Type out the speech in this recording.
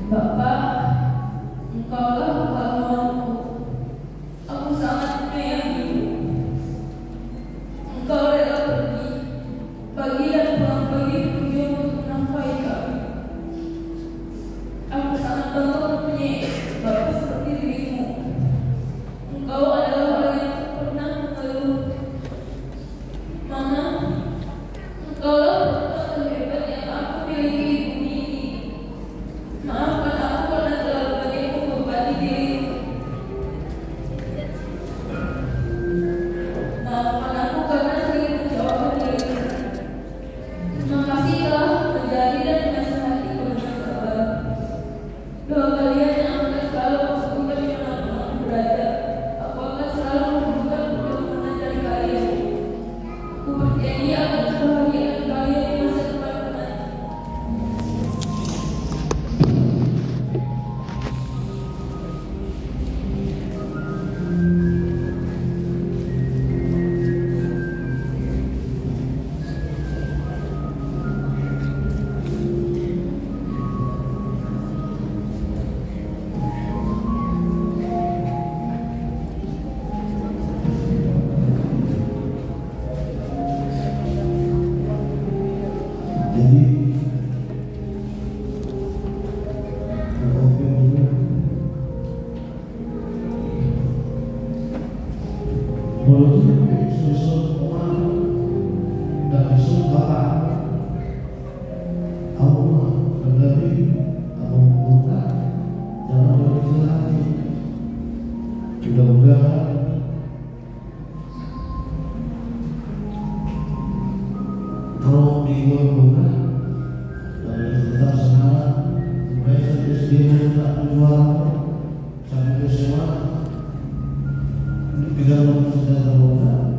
Bapa, Engkaulah pahlawanku. Aku sangat menyayangimu. Engkau rela pergi pagi dan pulang pergi untuk menafkahi kami. Aku sangat bangga mempunyai Bapa seperti dirimu. Engkau adalah orang yang tak pernah mengeluh. Mama, Engkaulah perempuan terhebat yang aku miliki di bumi ini. Maafkan aku karena terlalu banyak membebani dirimu. Maafkan aku karena sering menjawabkan dirimu. Terima kasih telah menjadi dan menasihatiku dengan sabar. Doa kalian yang akan selalu masukkan dimanapun aku berada. Aku akan selalu membuka pertolongan dari kalian. Aku berjanji akan kebahagiaan kalian di masa depan nanti. Jadi kopi dulu. Menurut susun orang dan susun bahan Allah kendali atau buka jangan berkecil hati. Mudah-mudahan roh di buka dan tetap semangat. Mereka sedih tak berjuang sampai ke sewa. Kita sudah terbuka.